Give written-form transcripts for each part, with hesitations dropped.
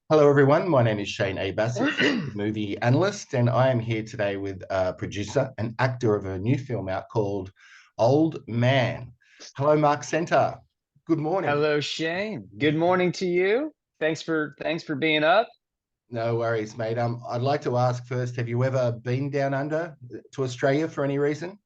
Hello, everyone. My name is Shane A. Bassett, movie analyst, and I am here today with a producer and actor of a new film out called Old Man. Hello, Marc Senter. Good morning. Hello, Shane. Good morning to you. Thanks for being up. No worries, mate. I'd like to ask first, have you ever been down under to Australia for any reason?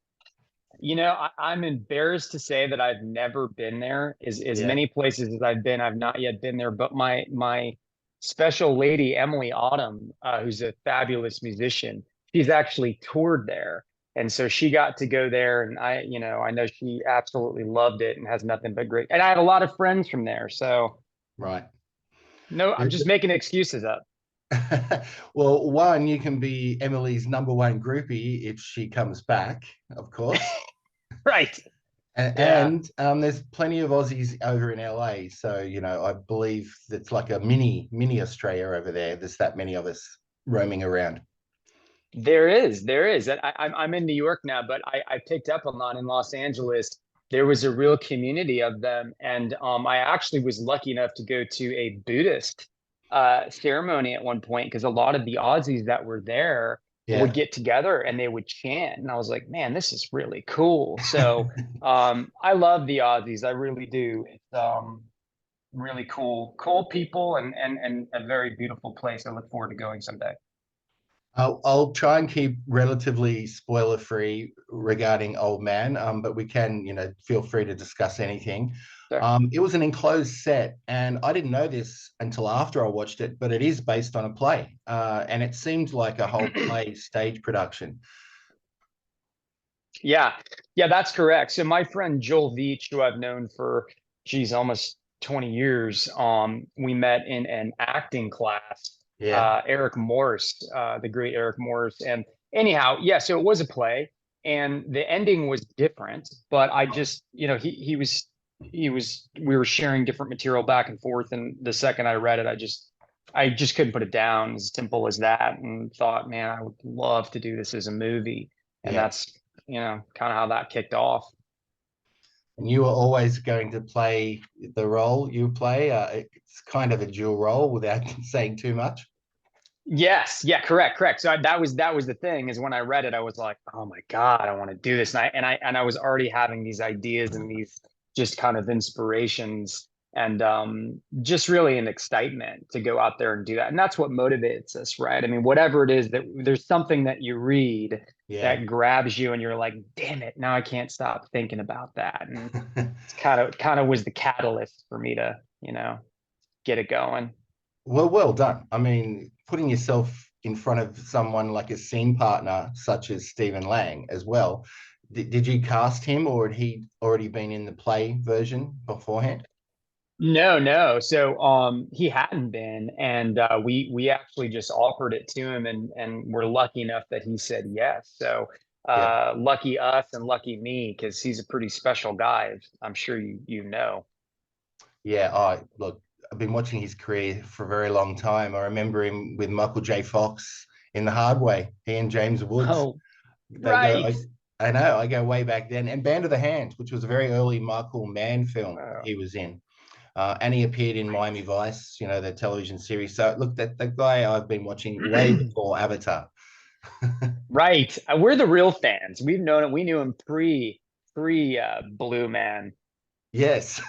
I'm embarrassed to say that I've never been there. As Yeah. many places as I've been, I've not yet been there. But my special lady, Emily Autumn, who's a fabulous musician, she's actually toured there. And so she got to go there, and I know she absolutely loved it and has nothing but great. And I have a lot of friends from there. So Right. no, I'm just making excuses up. Well, one, you can be Emily's number one groupie if she comes back, of course. Right. And, Yeah. and there's plenty of Aussies over in LA. So, I believe it's like a mini Australia over there. There's that many of us roaming around. There is. I'm in New York now, but I picked up on that in Los Angeles. There was a real community of them, and I actually was lucky enough to go to a Buddhist ceremony at one point because a lot of the Aussies that were there would Yeah. get together and they would chant, and I was like, man, this is really cool. So I love the Aussies, I really do. It's really cool people, and a very beautiful place. I look forward to going someday. I'll try and keep relatively spoiler free regarding Old Man, but we can, feel free to discuss anything. Sure. It was an enclosed set, and I didn't know this until after I watched it, but it is based on a play, and it seemed like a whole play stage production. Yeah, yeah, that's correct. So my friend Joel Veach, who I've known for, geez, almost 20 years, we met in an acting class. Yeah. Eric Morse, the great Eric Morse. And anyhow, yeah, so it was a play, and the ending was different, but I just, we were sharing different material back and forth, and the second I read it, I just couldn't put it down, as simple as that, and thought, man, I would love to do this as a movie. And Yeah. that's kind of how that kicked off. And you were always going to play the role you play. It's kind of a dual role without saying too much. Yes, yeah, correct. So that was the thing, is when I read it, I was like, oh my God, I want to do this. And I was already having these ideas and these just kind of inspirations, and just really an excitement to go out there and do that. And that's what motivates us, right? I mean, whatever it is, that there's something that you read Yeah. that grabs you and you're like, damn it, now I can't stop thinking about that. And it's kind of was the catalyst for me to, get it going. Well done. I mean, putting yourself in front of someone like a scene partner, such as Stephen Lang, as well. Did you cast him, or had he already been in the play version beforehand? No, no. So he hadn't been, and we actually just offered it to him, and we're lucky enough that he said yes. So Yeah. lucky us and lucky me, because he's a pretty special guy. I'm sure you know. Yeah. I look. I've been watching his career for a very long time. I remember him with Michael J. Fox in The Hard Way. He and James Woods. Oh, They go. right. I know. I go way back then. And Band of the Hand, which was a very early Michael Mann film Oh, he was in. And he appeared in Miami Vice, the television series. So look, that guy I've been watching way right. before Avatar. Right. We're the real fans. We've known it. We knew him pre Blue Man. Yes.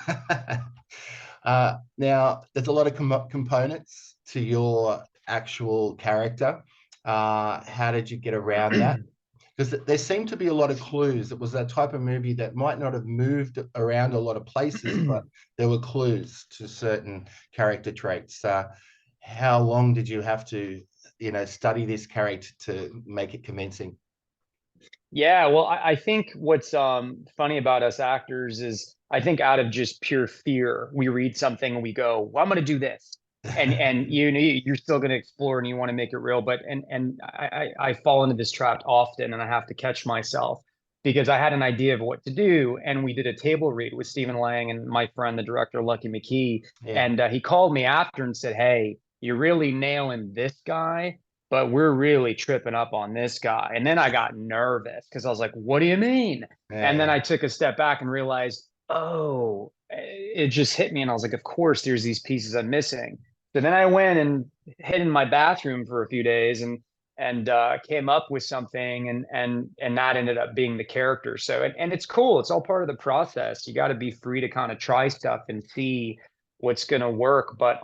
Now, there's a lot of components to your actual character. How did you get around that? Because there seemed to be a lot of clues. It was that type of movie that might not have moved around a lot of places, but there were clues to certain character traits. How long did you have to, study this character to make it convincing? Yeah, well, I think what's funny about us actors is, I think out of just pure fear, we read something and we go, well, I'm going to do this. And you're still going to explore and you want to make it real. But and I fall into this trap often, and I have to catch myself, because I had an idea of what to do, and we did a table read with Stephen Lang and my friend, the director, Lucky McKee. Yeah. And he called me after and said, hey, you're really nailing this guy, but we're really tripping up on this guy. And then I got nervous because I was like, what do you mean? And then Yeah. I took a step back and realized, oh, it just hit me. And I was like, of course, there's these pieces I'm missing. So then I went and hid in my bathroom for a few days and came up with something, and that ended up being the character. So and it's cool. It's all part of the process. You got to be free to kind of try stuff and see what's going to work. But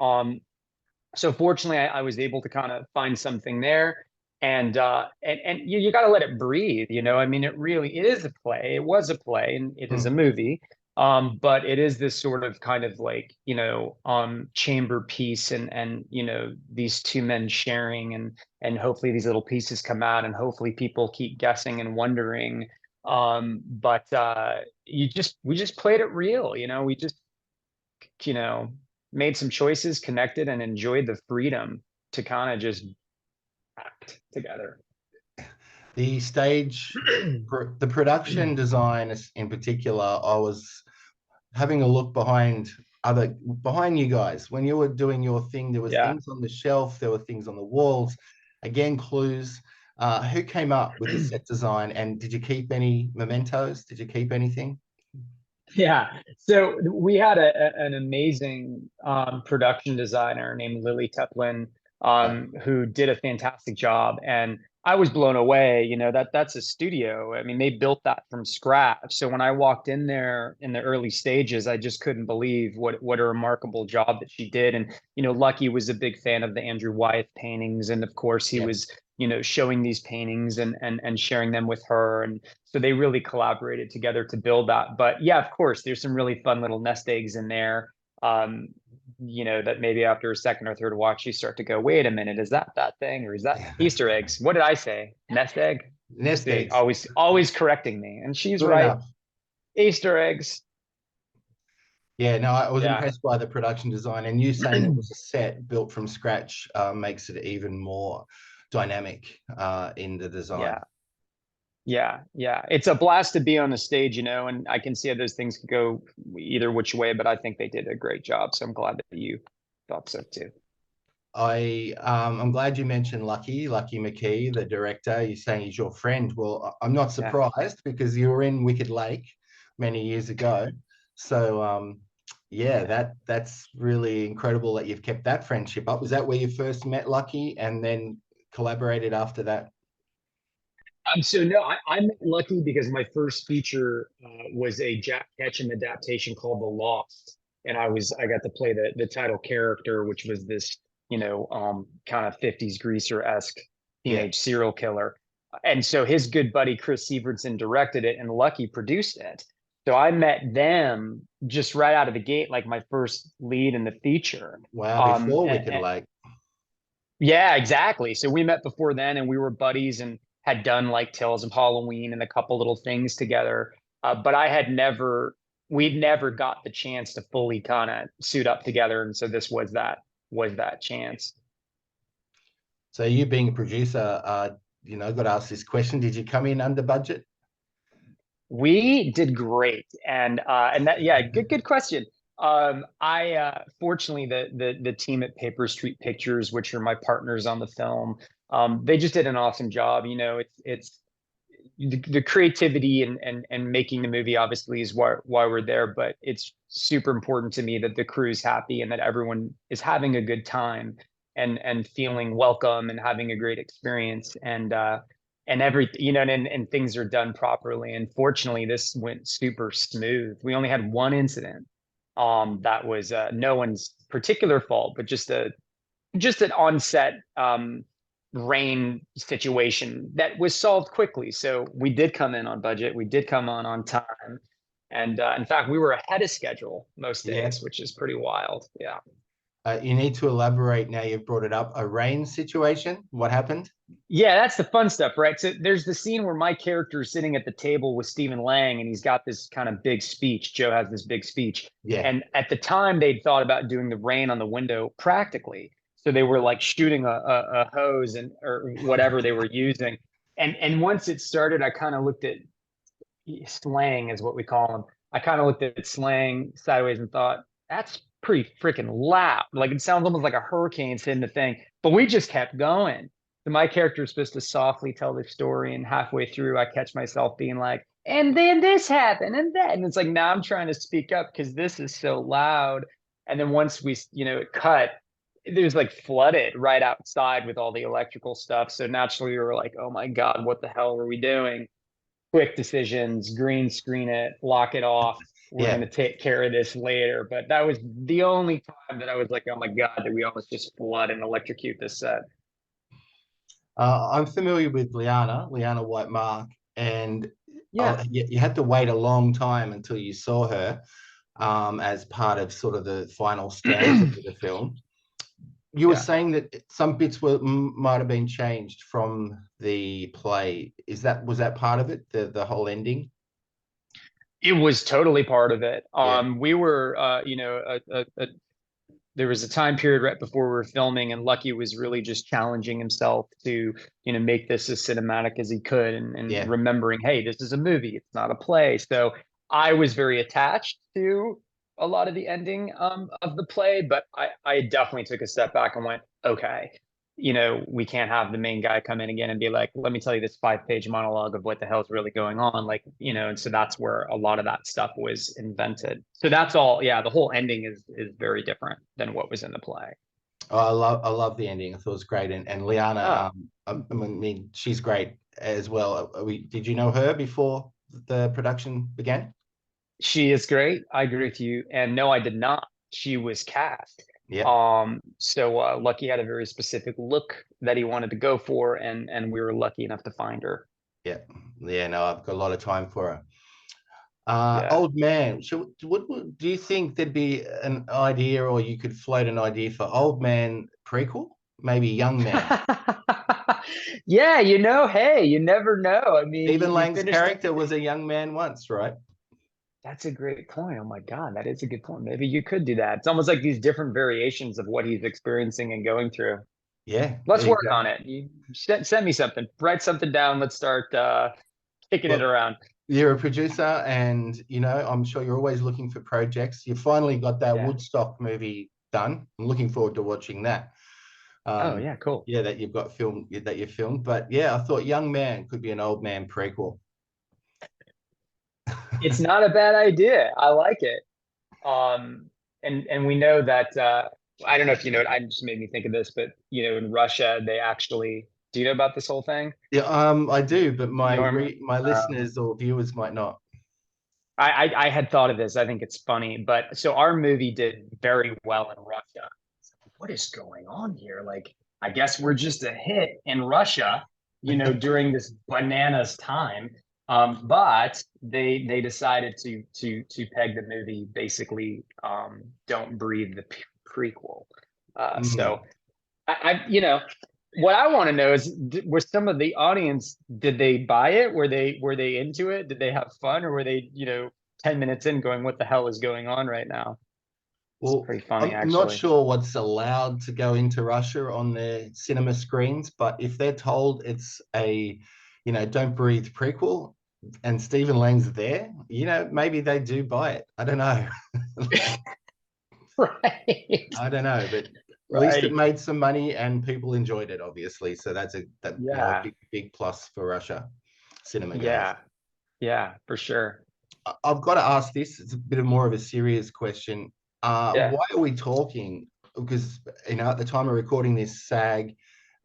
so fortunately, I was able to kind of find something there, and you got to let it breathe. I mean, it is a play. It was a play, and it is a Mm. movie. But it is this sort of kind of like chamber piece, and these two men sharing, and hopefully these little pieces come out, and hopefully people keep guessing and wondering. But we just played it real. We just you know, made some choices, connected, and enjoyed the freedom to kind of just act together. The stage, the production design in particular, I was having a look behind you guys when you were doing your thing. There was Yeah. things on the shelf, there were things on the walls, again clues. Who came up with the set design, and did you keep any mementos? Did you keep anything? Yeah. So we had an amazing production designer named Lily Teplin, Yeah. who did a fantastic job. And I was blown away, that's a studio. I mean, they built that from scratch. So when I walked in there in the early stages, I just couldn't believe what a remarkable job that she did. And, Lucky was a big fan of the Andrew Wyeth paintings. And of course, he Yeah. was, showing these paintings and sharing them with her. And so they really collaborated together to build that. But yeah, of course, there's some really fun little nest eggs in there. Um, that maybe after a second or third watch, you start to go, wait a minute, is that thing, or is that Easter eggs? What did I say? Nest egg? Nest See, eggs. always correcting me. And she's Good right. enough. Easter eggs. Yeah, no, I was Yeah. impressed by the production design, and you saying it was a set built from scratch makes it even more dynamic in the design. Yeah. Yeah, yeah. It's a blast to be on the stage, and I can see how those things could go either which way, but I think they did a great job. So I'm glad that you thought so too. I'm glad you mentioned Lucky McKee, the director. You're saying he's your friend. Well, I'm not Yeah. surprised because you were in Wicked Lake many years ago. So yeah, Yeah. that's really incredible that you've kept that friendship up. Was that where you first met Lucky and then collaborated after that? So no, I'm lucky because my first feature was a Jack Ketchum adaptation called The Lost, and I got to play the title character, which was this kind of 50s greaser-esque Yeah. teenage serial killer. And so his good buddy Chris Severson directed it, and Lucky produced it. So I met them just right out of the gate, like my first lead in the feature. Wow, Um, before Wicked and, Lake. yeah, exactly. So we met before then, and we were buddies and had done like Tales of Halloween and a couple little things together. But we'd never got the chance to fully kind of suit up together, and so this was that chance. So you being a producer, got asked this question. Did you come in under budget? We did great, and that yeah, good question. I fortunately the team at Paper Street Pictures, which are my partners on the film, they just did an awesome job. It's the creativity and making the movie obviously is why we're there, but it's super important to me that the crew's happy and that everyone is having a good time and feeling welcome and having a great experience and every and things are done properly. And fortunately, this went super smooth. We only had one incident that was no one's particular fault, but just an onset rain situation that was solved quickly. So we did come in on budget. We did come on time. And in fact, we were ahead of schedule most Yeah. days, which is pretty wild. Yeah. You need to elaborate now. You've brought it up. A rain situation. What happened? Yeah, that's the fun stuff, right? So there's the scene where my character is sitting at the table with Stephen Lang, and he's got this kind of big speech. Joe has this big speech. Yeah. And at the time, they'd thought about doing the rain on the window practically. So they were like shooting a hose or whatever they were using. And once it started, I kind of looked at Slang, is what we call him. I kind of looked at Slang sideways and thought, that's pretty freaking loud. Like it sounds almost like a hurricane's hitting the thing. But we just kept going. So my character is supposed to softly tell the story, and halfway through, I catch myself being like, and then this happened, and that. And it's like, now I'm trying to speak up because this is so loud. And then once it cut, there's like flooded right outside with all the electrical stuff. So naturally we were like, oh my God, what the hell are we doing? Quick decisions, green screen it, lock it off. We're Yeah. going to take care of this later. But that was the only time that I was like, oh my God, did we almost just flood and electrocute this set? I'm familiar with Liana Wright-Mark, and Yeah. you had to wait a long time until you saw her as part of sort of the final stanza of the film. You were Yeah. saying that some bits might have been changed from the play. Was that part of it? The whole ending? It was totally part of it. Yeah, We were, there was a time period right before we were filming, and Lucky was really just challenging himself to, make this as cinematic as he could, and yeah. remembering, hey, this is a movie, it's not a play. So I was very attached to a lot of the ending of the play, but I definitely took a step back and went, okay, we can't have the main guy come in again and be like, let me tell you this 5-page monologue of what the hell's really going on. Like, and so that's where a lot of that stuff was invented. So that's all. Yeah. The whole ending is very different than what was in the play. Oh, I love the ending. I thought it was great, and Liana, Oh, I mean, she's great as well. Did you know her before the production began? she is great. I agree with you. And no, I did not. She was cast. Yeah, So Lucky had a very specific look that he wanted to go for, and we were lucky enough to find her. yeah, yeah. No, I've got a lot of time for her. Yeah. Old man. So, do you think there'd be an idea, or you could float an idea for old man prequel? Maybe young man. Yeah, hey, you never know. I mean, Stephen you Lang's finished it. character was a young man once, right? That's a great point. Oh my God, that is a good point. Maybe you could do that. It's almost like these different variations of what he's experiencing and going through. Yeah, Let's there you work go. on it. You send me something. Write something down. Let's start kicking it Well, around. you're a producer, and I'm sure you're always looking for projects. You finally got that Yeah. Woodstock movie done. I'm looking forward to watching that. Oh Um, yeah, cool. yeah, that you've got filmed, that you filmed. But yeah, I thought Young Man could be an old man prequel. It's not a bad idea. I like it. And we know that I don't know if you know it, I just made me think of this, but in Russia they actually do you know about this whole thing? Yeah, I do, but Norm, my um, listeners or viewers might not. I had thought of this. I think it's funny, but so our movie did very well in Russia. What is going on here? Like, I guess we're just a hit in Russia, during this bananas time. But they decided to peg the movie basically "Don't Breathe" the prequel. Mm. So what I want to know is, were some of the audience, did they buy it? Were they into it? Did they have fun, or were they 10 minutes in going, what the hell is going on right now? It's Well, pretty funny, I'm not actually. sure what's allowed to go into Russia on their cinema screens, but if they're told it's a, Don't Breathe prequel and Stephen Lang's there, maybe they do buy it. I don't know. Right. I don't know, but at least it Right. made some money and people enjoyed it, obviously. So that's a Yeah. big plus for Russia cinema goes. Yeah. Yeah, for sure. I've got to ask this. It's a bit of more of a serious question. Yeah. Why are we talking? Because at the time of recording this, SAG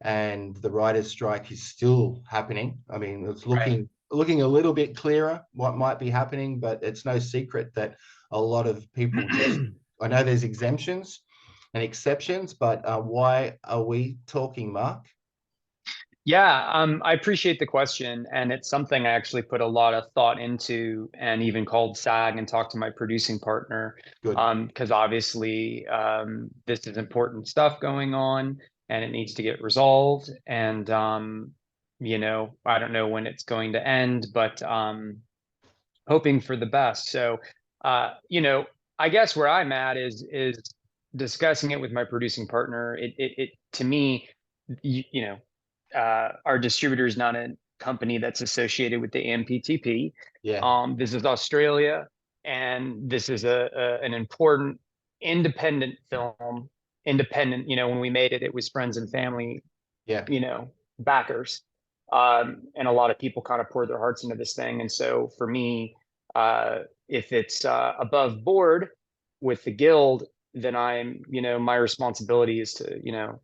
and the writers' strike is still happening. I mean, it's Right. looking a little bit clearer what might be happening, but it's no secret that a lot of people just. I know there's exemptions and exceptions, but why are we talking, Mark? Yeah, I appreciate the question, and it's something I actually put a lot of thought into, and even called SAG and talked to my producing partner, Good. because obviously this is important stuff going on, and it needs to get resolved. And I don't know when it's going to end, but hoping for the best. So, I guess where I'm at is discussing it with my producing partner. It to me, you, you know our distributor is not a company that's associated with the AMPTP. Yeah. This is Australia, and this is an important independent film. Independent, when we made it, it was friends and family, Yeah. backers. And a lot of people kind of poured their hearts into this thing. And so for me, if it's above board with the guild, then I'm, my responsibility is to,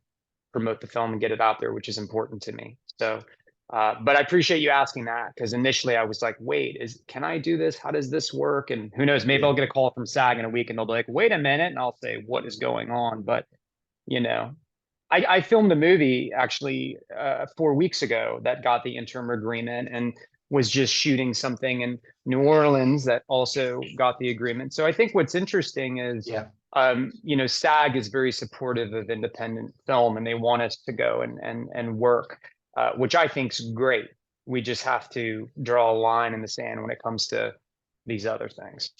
promote the film and get it out there, which is important to me. So, but I appreciate you asking that, because initially I was like, wait, can I do this? How does this work? And who knows, maybe Yeah. I'll get a call from SAG in a week and they'll be like, wait a minute. And I'll say, what is going on? But, you know, I filmed a movie actually 4 weeks ago that got the interim agreement, and was just shooting something in New Orleans that also got the agreement. So I think what's interesting is, Yeah. SAG is very supportive of independent film, and they want us to go and work, which I think's great. We just have to draw a line in the sand when it comes to these other things.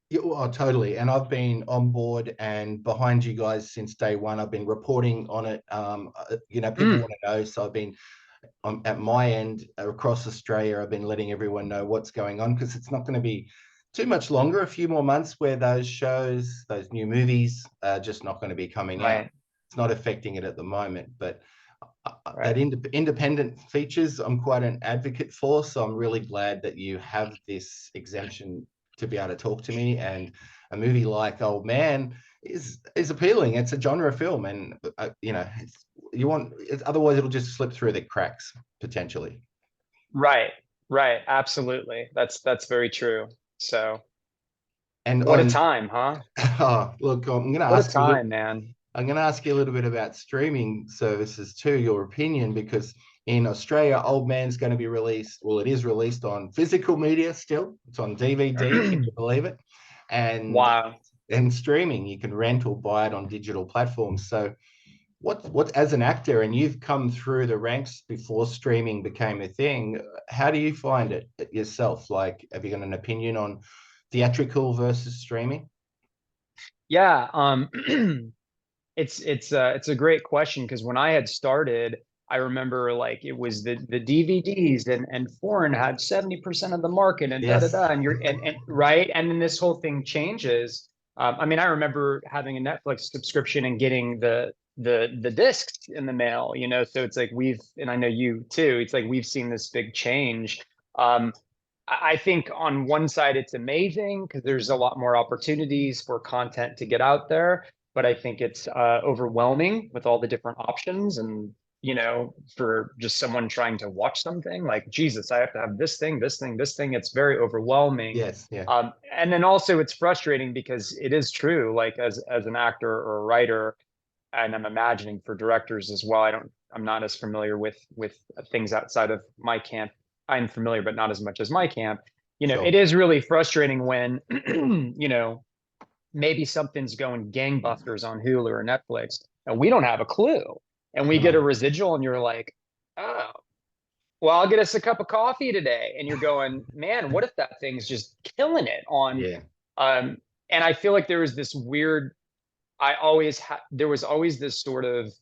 Yeah, well, totally. And I've been on board and behind you guys since day one. I've been reporting on it. People want to know. So I've been at my end across Australia. I've been letting everyone know what's going on, because it's not going to be too much longer, a few more months, where those shows, those new movies are just not going to be coming out. Right, It's not affecting it at the moment, but that right. independent features, I'm quite an advocate for. So I'm really glad that you have this exemption to be able to talk to me. And a movie like Old Man is appealing. It's a genre film, and otherwise it'll just slip through the cracks potentially. Right, right. Absolutely. That's very true. So And what a on time, huh? look, What a time, man. I'm going to ask you a little bit about streaming services too, your opinion, because in Australia, Old Man's going to be released. Well, it is released on physical media still. It's on DVD. Can you believe it? And Wow. streaming, you can rent or buy it on digital platforms. So what as an actor, and you've come through the ranks before streaming became a thing, how do you find it yourself? Like, have you got an opinion on theatrical versus streaming? Yeah, it's a great question, because when I had started, I remember like it was the DVDs, and foreign had 70% of the market, and da da Yes. da, and you're and right, and then this whole thing changes. I mean, I remember having a Netflix subscription and getting the discs in the mail, so it's like and I know you too, it's like we've seen this big change. I think on one side it's amazing because there's a lot more opportunities for content to get out there, but I think it's overwhelming with all the different options. And for just someone trying to watch something, like, Jesus, I have to have this thing, this thing, this thing. It's very overwhelming. Yes. Yeah. And then also it's frustrating because it is true, like as an actor or a writer, and I'm imagining for directors as well. I'm not as familiar with things outside of my camp. I'm familiar, but not as much as my camp. Sure. It is really frustrating when, maybe something's going gangbusters on Hulu or Netflix, and we don't have a clue. And we get a No. residual, and you're like, oh, well, I'll get us a cup of coffee today. And you're going, man, what if that thing's just killing it on, Yeah. um, and I feel like there was this weird, there was always this sort of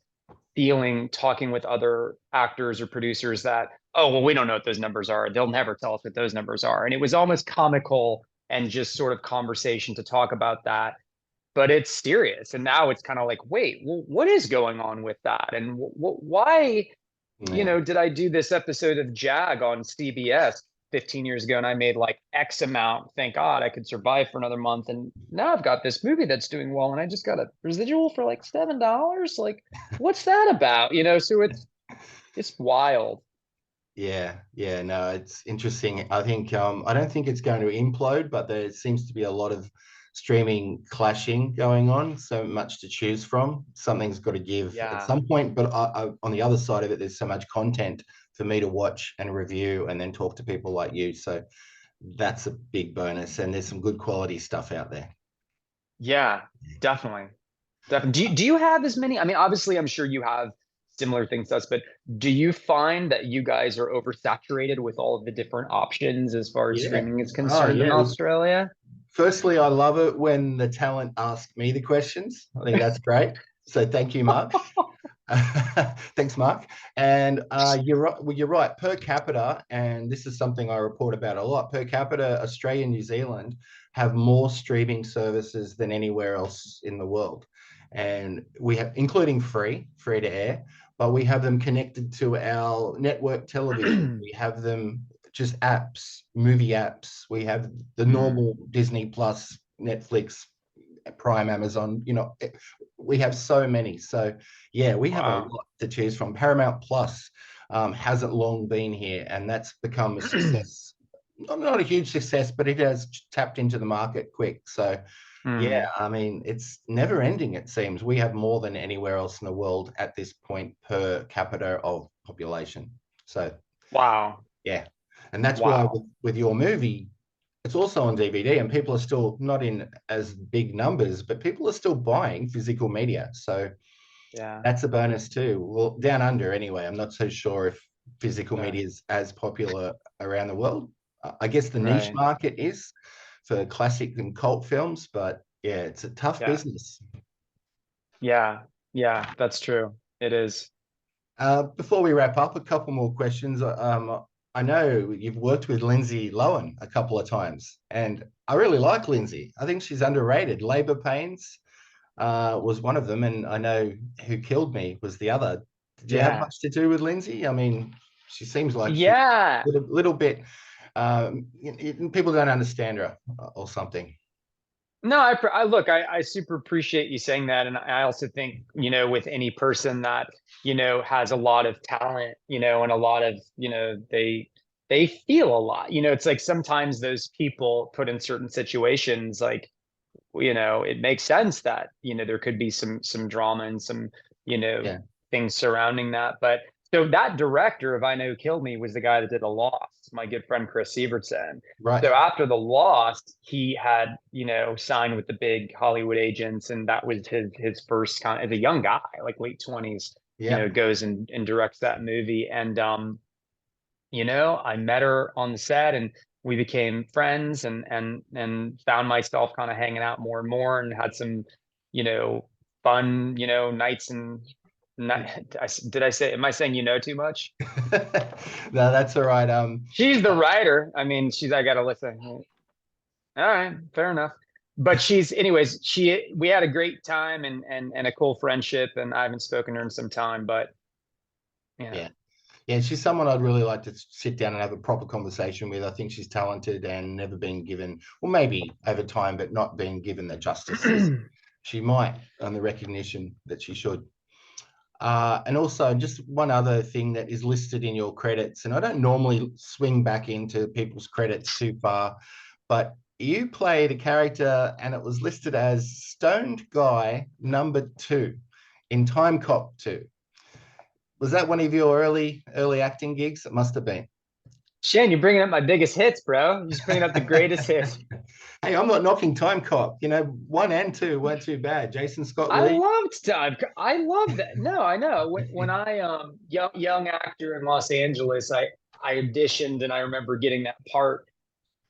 feeling talking with other actors or producers that, oh, well, we don't know what those numbers are. They'll never tell us what those numbers are. And it was almost comical and just sort of conversation to talk about that. But it's serious. And now it's kind of like, wait, well, what is going on with that? And why, Yeah. did I do this episode of Jag on CBS 15 years ago and I made like X amount? Thank God I could survive for another month. And now I've got this movie that's doing well and I just got a residual for like $7. Like, what's that about? So it's wild. Yeah, yeah, no, it's interesting. I think I don't think it's going to implode, but there seems to be a lot of streaming clashing going on. So much to choose from. Something's got to give at Yeah. some point. But on the other side of it, there's so much content for me to watch and review, and then talk to people like you. So that's a big bonus, and there's some good quality stuff out there. Yeah, definitely. Definitely. Do you have as many? I mean, obviously, I'm sure you have similar things to us, but do you find that you guys are oversaturated with all of the different options as far as Yeah. streaming is Oh, concerned in yeah. Australia? Firstly, I love it when the talent ask me the questions. I think that's great. So thank you, Mark. Thanks, Mark. And you're right. Well, you're right. Per capita, and this is something I report about a lot. Per capita, Australia and New Zealand have more streaming services than anywhere else in the world, and we have, including free to air, but we have them connected to our network television. We have them just apps, movie apps. We have the normal Disney Plus, Netflix Prime, Amazon, we have so many. So yeah, we have a Wow. lot to choose from. Paramount Plus hasn't long been here, and that's become a success. Not a huge success, but it has tapped into the market quick. So yeah, Hmm. I mean, it's never ending, it seems. We have more than anywhere else in the world at this point per capita of population. So Wow. yeah. And that's why Wow. with your movie, it's also on DVD, and people are still not in as big numbers, but people are still buying physical media. So Yeah. that's a bonus too. Well, down under anyway, I'm not so sure if physical Right. media is as popular around the world. I guess the niche Right. market is for classic and cult films, but yeah, it's a tough Yeah. business. Yeah. Yeah. That's true. It is. Before we wrap up, a couple more questions. I know you've worked with Lindsey Lohan a couple of times, and I really like Lindsey. I think she's underrated. Labor Pains was one of them, and I know Who Killed Me was the other. Did you have Yeah. much to do with Lindsey? I mean, she seems like she's Yeah. a little bit. People don't understand her or something. No, I look, I super appreciate you saying that. And I also think, with any person that, has a lot of talent, and a lot of, they feel a lot, it's like sometimes those people put in certain situations, like, it makes sense that, there could be some drama and some, Yeah, things surrounding that. But so that director of I Know Who Killed Me was the guy that did The Lost, my good friend Chris Evertson. right. So after The Lost, he had, signed with the big Hollywood agents, and that was his first kind of, as a young guy, like late 20s, Yeah, goes and directs that movie. And I met her on the set, and we became friends, and found myself kind of hanging out more and more, and had some, fun, nights and night. Did I say? Am I saying too much? no, that's all right. She's the writer. I mean, I got to listen. All right, fair enough. But anyways, we had a great time, and a cool friendship, and I haven't spoken to her in some time, but yeah. Yeah. Yeah, she's someone I'd really like to sit down and have a proper conversation with. I think she's talented and never been given, well, maybe over time, but not being given the justice as she might and the recognition that she should. And also, just one other thing that is listed in your credits, and I don't normally swing back into people's credits too far, but you played a character and it was listed as Stoned Guy #2 in Time Cop 2. Was that one of your early acting gigs? It must have been. Shane, you're bringing up my biggest hits, bro. You're just bringing up the greatest hits. Hey, I'm not knocking Time Cop. 1 and 2 weren't too bad. Jason Scott I Lee. loved time. I love that. No, I know. When I young actor in Los Angeles, I auditioned, and I remember getting that part,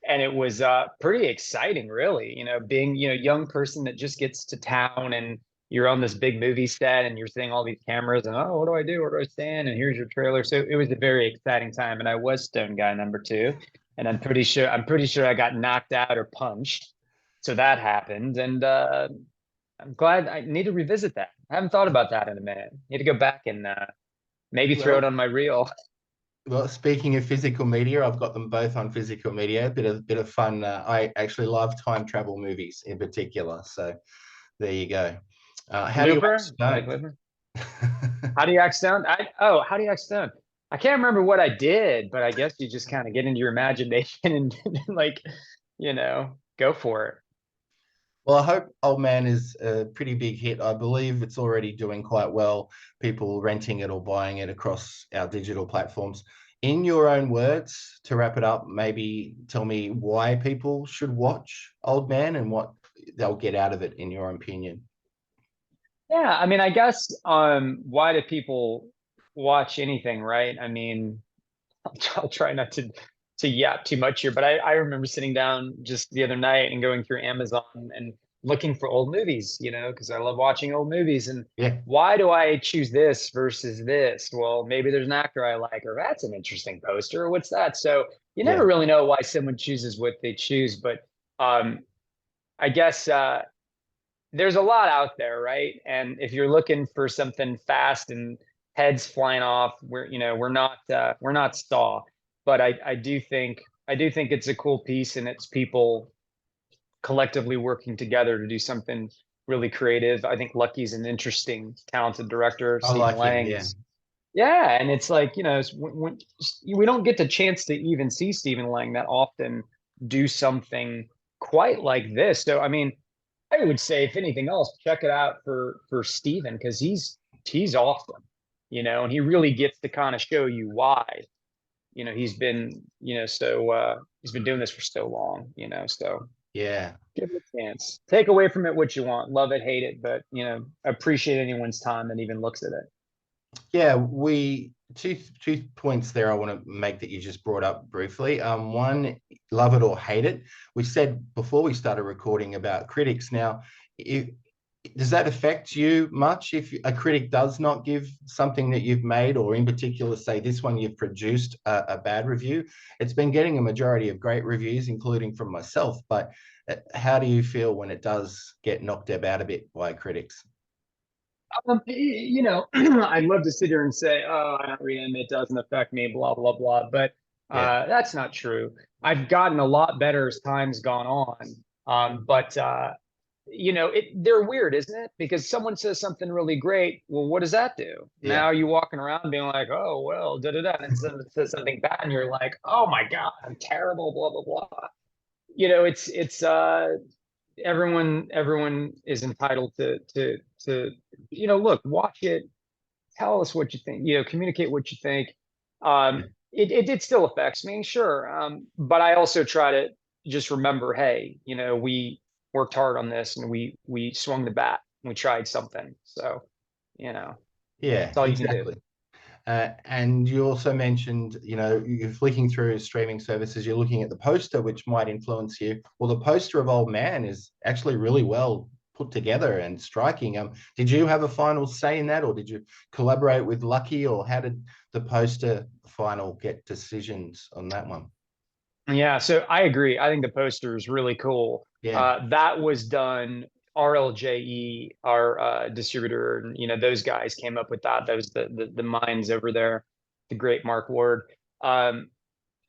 and it was pretty exciting, really. Being young person that just gets to town, and you're on this big movie set, and you're seeing all these cameras, and what do I do? Where do I stand? And here's your trailer. So it was a very exciting time, and I was Stone Guy #2, and I'm pretty sure I got knocked out or punched. So that happened, and I'm glad. I need to revisit that. I haven't thought about that in a minute. Need to go back and maybe throw it Well, on my reel. well, speaking of physical media, I've got them both on physical media. Bit of fun. I actually love time travel movies in particular. So there you go. How do you act Looper? You like stoned? Looper? How do you act stoned? How do you act stoned? I can't remember what I did, but I guess you just kind of get into your imagination and like, go for it. Well, I hope Old Man is a pretty big hit. I believe it's already doing quite well, people renting it or buying it across our digital platforms. In your own words, to wrap it up, maybe tell me why people should watch Old Man and what they'll get out of it, in your opinion. Yeah, I mean, I guess why do people watch anything, right? I mean, I'll try not to yap too much here, but I remember sitting down just the other night and going through Amazon and looking for old movies, because I love watching old movies. And Yeah, why do I choose this versus this? Well, maybe there's an actor I like, or that's an interesting poster, or what's that? So you yeah, never really know why someone chooses what they choose, but um, I guess there's a lot out there, right? And if you're looking for something fast and heads flying off, we're not Saw, but I do think it's a cool piece, and it's people collectively working together to do something really creative. I think Lucky's an interesting, talented director. I Stephen like him. Lang Yeah. is, yeah, and it's like, when we don't get the chance to even see Stephen Lang that often do something quite like this. So I mean, I would say if anything else, check it out for Stephen, because he's awesome, and he really gets to kind of show you why, he's been, he's been doing this for so long, so Yeah. give it a chance. Take away from it what you want, love it, hate it, but appreciate anyone's time that even looks at it. Yeah, two points there I want to make that you just brought up briefly. One, love it or hate it. We said before we started recording about critics. Now, does that affect you much if a critic does not give something that you've made, or in particular, say this one you've produced a bad review? It's been getting a majority of great reviews, including from myself. But how do you feel when it does get knocked about a bit by critics? I'd love to sit here and say, oh, I don't read anime, it doesn't affect me, blah, blah, blah. But Yeah. that's not true. I've gotten a lot better as time's gone on. But they're weird, isn't it? Because someone says something really great. Well, what does that do? Yeah. Now you're walking around being like, oh, well, da da da. And someone says something bad, and you're like, oh my God, I'm terrible, blah, blah, blah. It's everyone is entitled to look, watch it, tell us what you think, communicate what you think. It still affects me, sure, but I also try to just remember, hey, we worked hard on this, and we swung the bat, and we tried something, so Yeah, that's all you can do. exactly. And you also mentioned, you're flicking through streaming services, you're looking at the poster, which might influence you. Well, the poster of Old Man is actually really well put together and striking. Did you have a final say in that, or did you collaborate with Lucky, or how did the poster final get decisions on that one? Yeah, so I agree. I think the poster is really cool. Yeah. That was done. RLJE, our distributor, and those guys came up with that. That was the minds over there, the great Mark Ward, and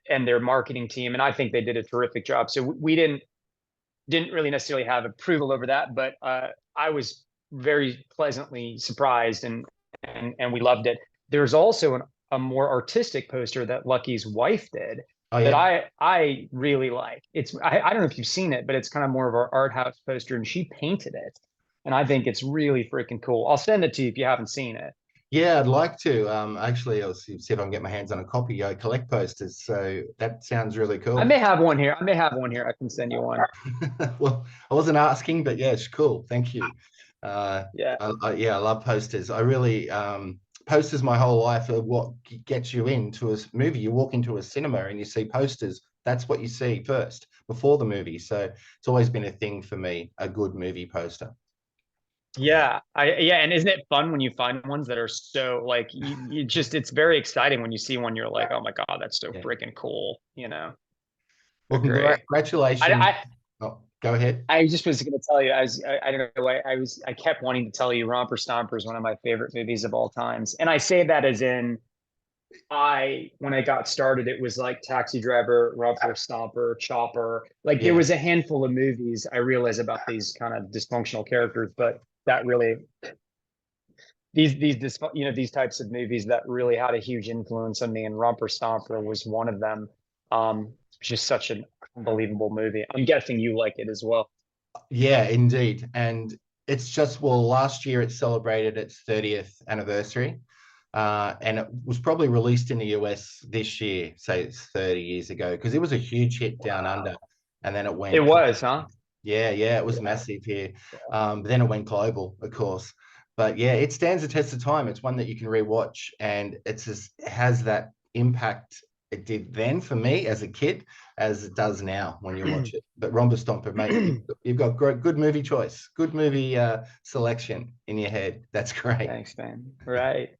their marketing team, and I think they did a terrific job. So we didn't really necessarily have approval over that, but I was very pleasantly surprised, and we loved it. There's also a more artistic poster that Lucky's wife did. Oh, that yeah. I really like. I don't know if you've seen it, but it's kind of more of our art house poster, and she painted it, and I think it's really freaking cool. I'll send it to you if you haven't seen it. Yeah, I'd like to. Actually, I'll see if I can get my hands on a copy. I collect posters, so that sounds really I cool. may have one here. I can send you one. Well, I wasn't asking, but yeah, it's cool. Thank you. Yeah. I love posters. I really posters my whole life are what gets you into a movie. You walk into a cinema and you see posters. That's what you see first before the movie. So it's always been a thing for me, a good movie poster. Yeah, and isn't it fun when you find ones that are so like it's very exciting when you see one, you're like, oh my God, that's so Yeah. freaking cool, Well, Agree. congratulations. Oh, go ahead. I just was going to tell you, I don't know, I kept wanting to tell you Romper Stomper is one of my favorite movies of all times. And I say that as in, when I got started, it was like Taxi Driver, Romper Stomper, Chopper. Like there Yeah. was a handful of movies I realized about these kind of dysfunctional characters, but that really, these types of movies that really had a huge influence on me, and Romper Stomper was one of them. Just such an unbelievable movie. I'm guessing you like it as well. Yeah, indeed. And it's just, well, last year it celebrated its 30th anniversary. And it was probably released in the US this year, say it's 30 years ago, because it was a huge hit down under. And then it went. It was, huh? Yeah, it was massive here. But then it went global, of course. But yeah, it stands the test of time. It's one that you can rewatch, and it has that impact it did then for me as a kid, as it does now when you watch it. But Romper Stomper, mate, you've got good movie choice, good movie selection in your head. That's great. Thanks, man. Right.